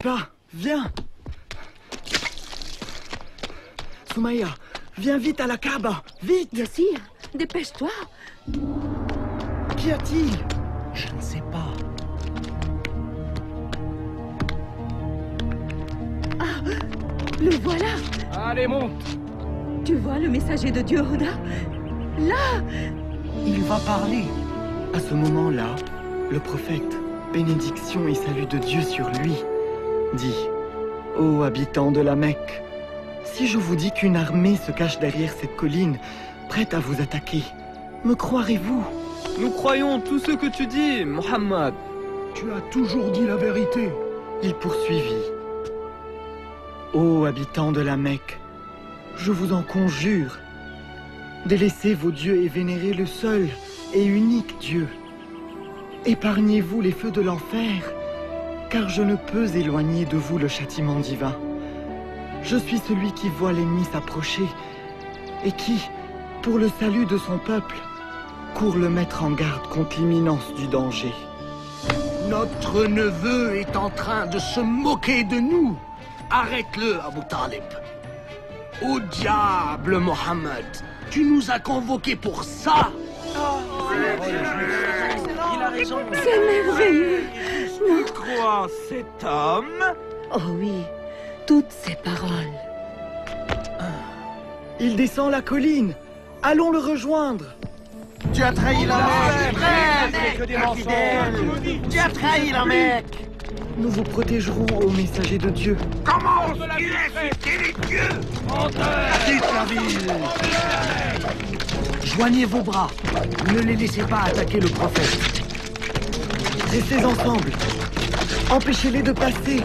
Pas, viens. Soumaïa, viens vite à la Kaaba, vite. Yassir, dépêche-toi. Qu'y a-t-il? Je ne sais pas. Ah, le voilà. Allez, monte. Tu vois le messager de Dieu, Huda? Là. Il va parler. À ce moment-là, le prophète, bénédiction et salut de Dieu sur lui, dit: Ô habitants de la Mecque, si je vous dis qu'une armée se cache derrière cette colline, prête à vous attaquer, me croirez-vous? Nous croyons tout ce que tu dis, Mohammed. Tu as toujours dit la vérité. Il poursuivit: Ô habitants de la Mecque, je vous en conjure, délaissez vos dieux et vénérez le seul et unique Dieu. Épargnez-vous les feux de l'enfer, car je ne peux éloigner de vous le châtiment divin. Je suis celui qui voit l'ennemi s'approcher et qui, pour le salut de son peuple, court le mettre en garde contre l'imminence du danger. Notre neveu est en train de se moquer de nous. Arrête-le, Abu Talib. Au diable, Mohammed. Tu nous as convoqués pour ça. Il a raison. C'est merveilleux. Tu crois cet homme? Oh oui, toutes ces paroles. Il descend la colline. Allons le rejoindre. Tu as trahi la Mecque. Que des mensonges. Tu as trahi la Mecque. Nous vous protégerons, ô messager de Dieu. Comment oses-tu insulter les dieux? Quitte la ville. Joignez vos bras. Ne les laissez pas attaquer le prophète. Restez ensemble. Empêchez-les de passer.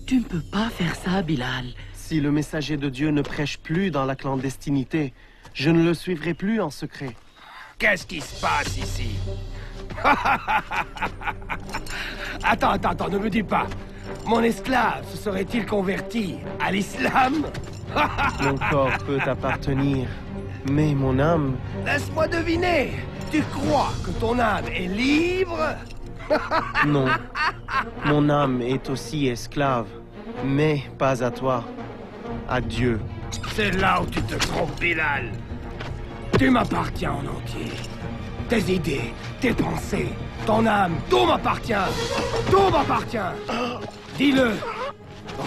Tu ne peux pas faire ça, Bilal. Si le messager de Dieu ne prêche plus dans la clandestinité, je ne le suivrai plus en secret. Qu'est-ce qui se passe ici? Attends, ne me dis pas. Mon esclave se serait-il converti à l'islam? Mon corps peut appartenir, mais mon âme... Laisse-moi deviner. Tu crois que ton âme est libre? Non. Mon âme est aussi esclave, mais pas à toi. À Dieu. C'est là où tu te trompes, Bilal. Tu m'appartiens en entier. Tes idées, tes pensées, ton âme, tout m'appartient. Tout m'appartient. Dis-le.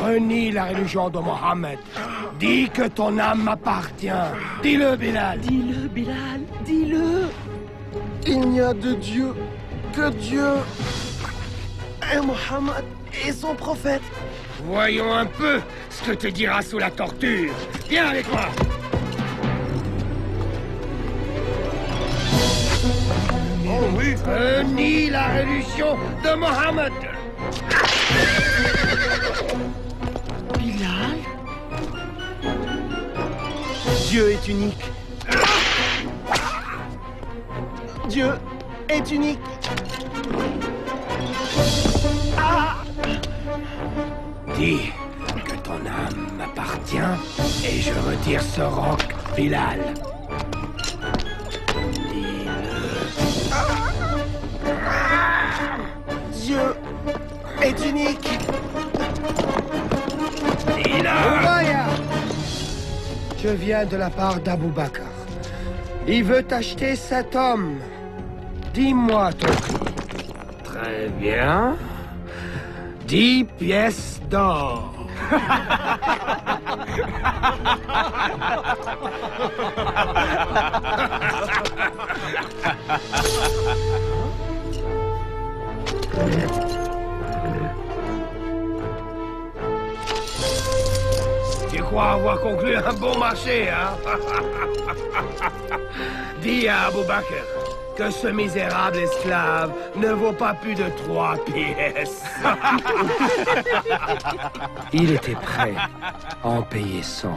Renie la religion de Mohammed. Dis que ton âme m'appartient. Dis-le, Bilal. Dis-le, Bilal, dis-le. Il n'y a de Dieu que Dieu et Mohammed et son prophète. Voyons un peu ce que te dira sous la torture. Viens avec moi. Oh oui. Renie la religion de Mohammed. Bilal? Dieu est unique. Dieu est unique. Dis que ton âme m'appartient et je retire ce roc, Bilal. Dieu est unique. Je viens de la part d'Abou Bakr. Il veut acheter cet homme. Dis-moi ton prix. Très bien. 10 pièces d'or. Tu crois avoir conclu un bon marché, hein? Dis à Abou Bakr que ce misérable esclave ne vaut pas plus de 3 pièces. Il était prêt à en payer 100.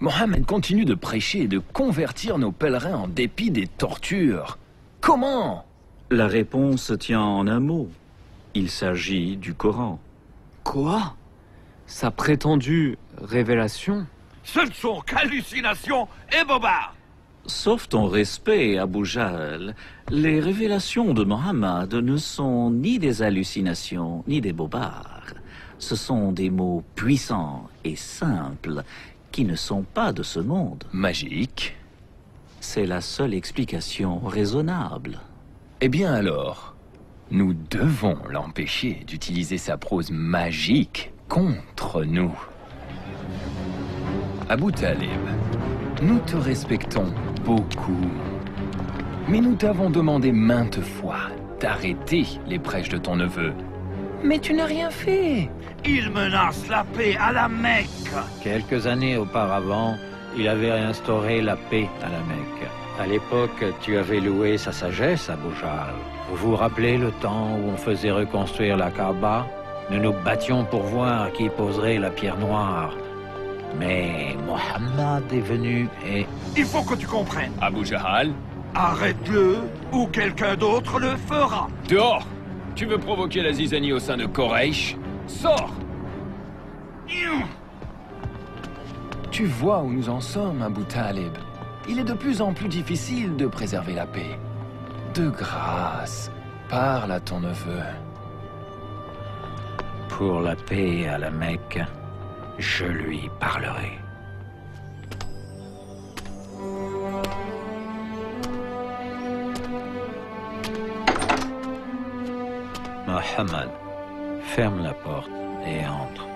Mohammed continue de prêcher et de convertir nos pèlerins en dépit des tortures. Comment? La réponse tient en un mot. Il s'agit du Coran. Quoi? Sa prétendue révélation? Ce ne sont qu'hallucinations et bobards. Sauf ton respect, Abu Jahl, les révélations de Mohammed ne sont ni des hallucinations, ni des bobards. Ce sont des mots puissants et simples qui ne sont pas de ce monde. Magique. C'est la seule explication raisonnable. Eh bien alors, nous devons l'empêcher d'utiliser sa prose magique contre nous. Abu Talib, nous te respectons beaucoup. Mais nous t'avons demandé maintes fois d'arrêter les prêches de ton neveu. Mais tu n'as rien fait. Il menace la paix à la Mecque. Quelques années auparavant, il avait réinstauré la paix à la Mecque. À l'époque, tu avais loué sa sagesse, Abu Jahl. Vous vous rappelez le temps où on faisait reconstruire la Kaaba? Nous nous battions pour voir qui poserait la pierre noire. Mais Mohammed est venu et... Il faut que tu comprennes. Abu Jahl, Arrête-le ou quelqu'un d'autre le fera. dehors. Tu veux provoquer la zizanie au sein de Quraysh? Sors. Tu vois où nous en sommes, Abu Talib. Il est de plus en plus difficile de préserver la paix. De grâce, parle à ton neveu. Pour la paix à la Mecque, je lui parlerai. Mohammed, ferme la porte et entre.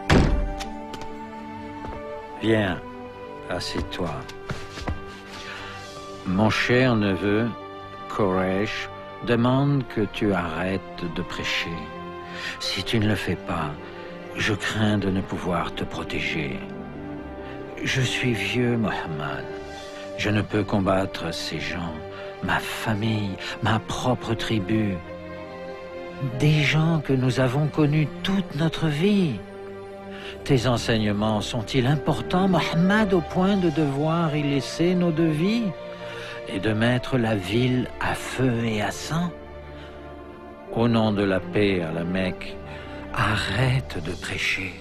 Viens, assieds-toi. Mon cher neveu, Quraysh, demande que tu arrêtes de prêcher. Si tu ne le fais pas, je crains de ne pouvoir te protéger. Je suis vieux, Mohammed. Je ne peux combattre ces gens, ma famille, ma propre tribu. Des gens que nous avons connus toute notre vie. Tes enseignements sont-ils importants, Mohammed, au point de devoir y laisser nos deux vies et de mettre la ville à feu et à sang? Au nom de la paix à la Mecque, arrête de prêcher.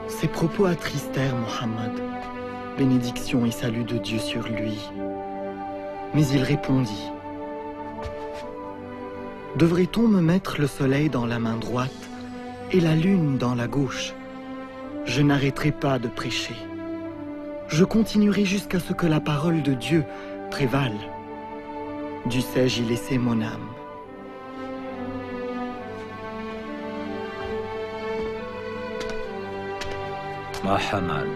Ces propos attristèrent Mohammed. Bénédiction et salut de Dieu sur lui. Mais il répondit: devrait-on me mettre le soleil dans la main droite et la lune dans la gauche? Je n'arrêterai pas de prêcher. Je continuerai jusqu'à ce que la parole de Dieu prévale. Dussé-je y laisser mon âme? Mohammed,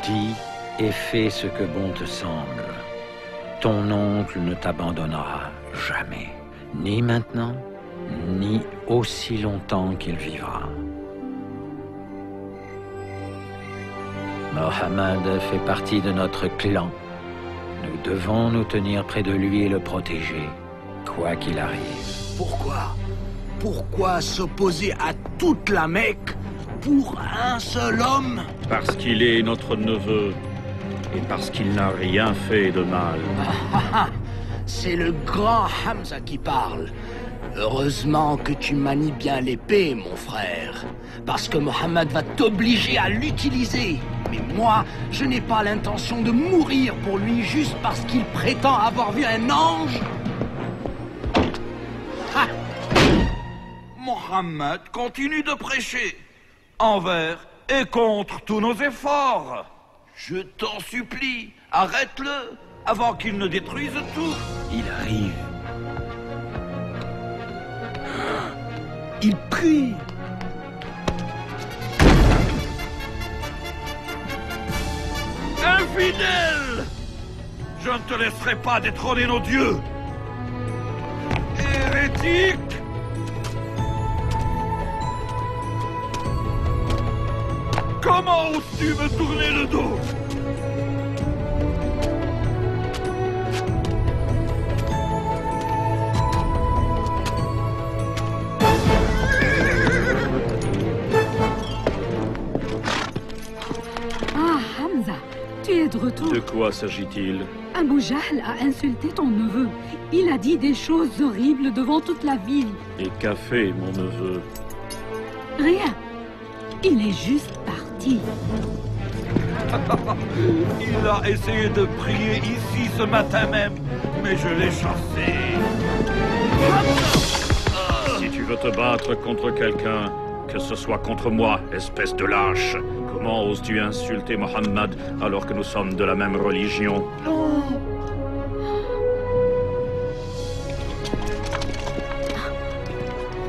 dis et fais ce que bon te semble. Ton oncle ne t'abandonnera jamais, ni maintenant, ni aussi longtemps qu'il vivra. Mohammed fait partie de notre clan. Nous devons nous tenir près de lui et le protéger, quoi qu'il arrive. Pourquoi? Pourquoi s'opposer à toute la Mecque pour un seul homme? Parce qu'il est notre neveu et parce qu'il n'a rien fait de mal. C'est le grand Hamza qui parle. Heureusement que tu manies bien l'épée, mon frère. Parce que Mohammed va t'obliger à l'utiliser. Mais moi, je n'ai pas l'intention de mourir pour lui juste parce qu'il prétend avoir vu un ange. Ha! Mohammed continue de prêcher envers et contre tous nos efforts. Je t'en supplie, arrête-le avant qu'il ne détruise tout. Il arrive. Il prie. Infidèle! Je ne te laisserai pas détrôner nos dieux. Hérétique! Comment oses-tu me tourner le dos? Ah, Hamza, tu es de retour. De quoi s'agit-il? Abu Jahl a insulté ton neveu. Il a dit des choses horribles devant toute la ville. Et qu'a fait mon neveu? Rien. Il est juste parti. Il a essayé de prier ici ce matin même, mais je l'ai chassé. Si tu veux te battre contre quelqu'un, que ce soit contre moi, espèce de lâche. Comment oses-tu insulter Mohammed alors que nous sommes de la même religion?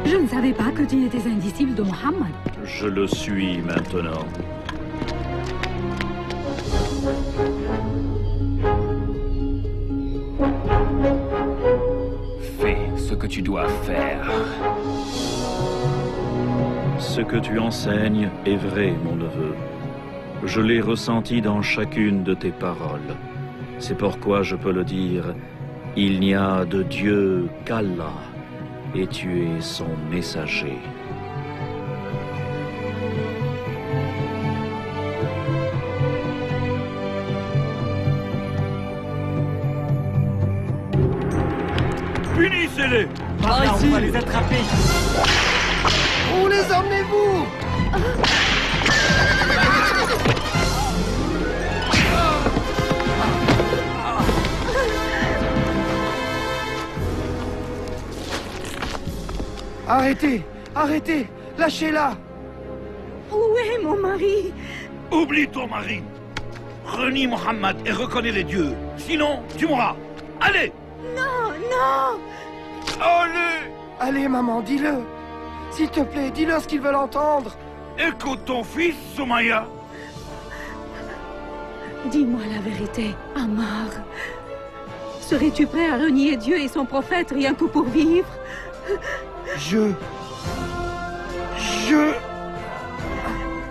Je ne savais pas que tu étais un disciple de Mohammed. Je le suis maintenant. Fais ce que tu dois faire. Ce que tu enseignes est vrai, mon neveu. Je l'ai ressenti dans chacune de tes paroles. C'est pourquoi je peux le dire, il n'y a de Dieu qu'Allah, et tu es son messager. Punissez-les! On va les attraper. Où les emmenez-vous? Arrêtez! Arrêtez! Lâchez-la! Où est mon mari? Oublie ton mari! Renie Mohammed et reconnais les dieux. Sinon, tu mourras. Allez! Non, non! Allez! Allez, maman, dis-le! S'il te plaît, dis-leur ce qu'ils veulent entendre! Écoute ton fils, Soumaya. Dis-moi la vérité, Ammar. Serais-tu prêt à renier Dieu et son prophète rien que pour vivre?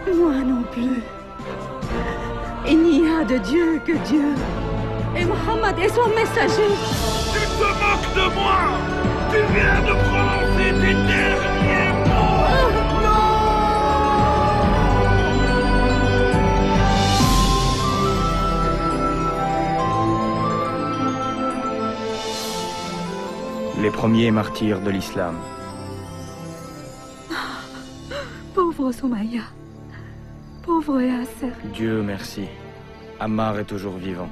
Moi non plus. Il n'y a de Dieu que Dieu. Et Mohammed est son messager. Tu te moques de moi! Tu viens de prononcer tes derniers mots! Les premiers martyrs de l'islam. Pauvre Soumaya. Pauvre Yasser. Dieu merci. Ammar est toujours vivant.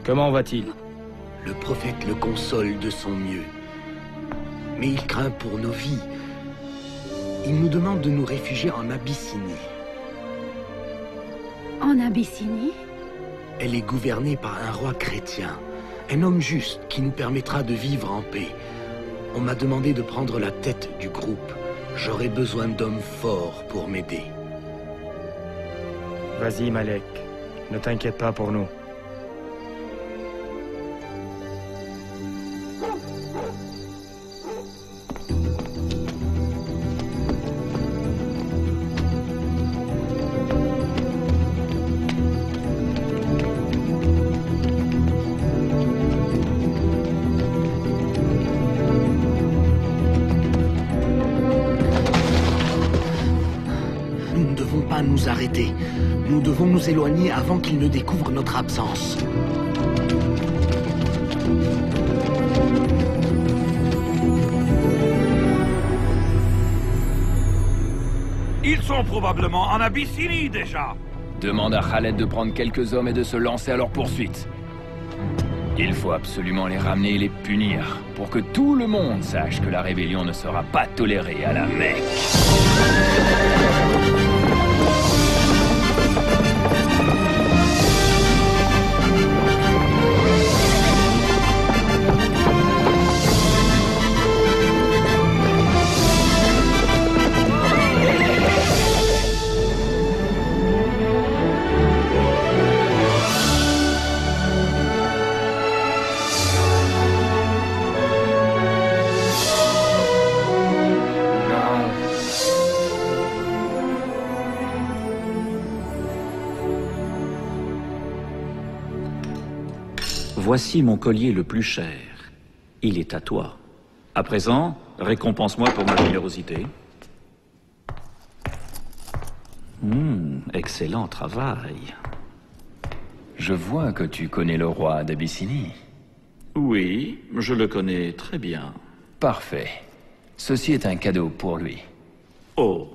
Comment va-t-il? Le prophète le console de son mieux. Mais il craint pour nos vies. Il nous demande de nous réfugier en Abyssinie. En Abyssinie? Elle est gouvernée par un roi chrétien. Un homme juste qui nous permettra de vivre en paix. On m'a demandé de prendre la tête du groupe. J'aurai besoin d'hommes forts pour m'aider. Vas-y, Malek. Ne t'inquiète pas pour nous. Nous ne devons pas nous arrêter. Nous devons nous éloigner avant qu'ils ne découvrent notre absence. Ils sont probablement en Abyssinie déjà. Demande à Khaled de prendre quelques hommes et de se lancer à leur poursuite. Il faut absolument les ramener et les punir, pour que tout le monde sache que la rébellion ne sera pas tolérée à la Mecque. Voici mon collier le plus cher. Il est à toi. À présent, récompense-moi pour ma générosité. Excellent travail. Je vois que tu connais le roi d'Abyssinie. Oui, je le connais très bien. Parfait. Ceci est un cadeau pour lui. Oh,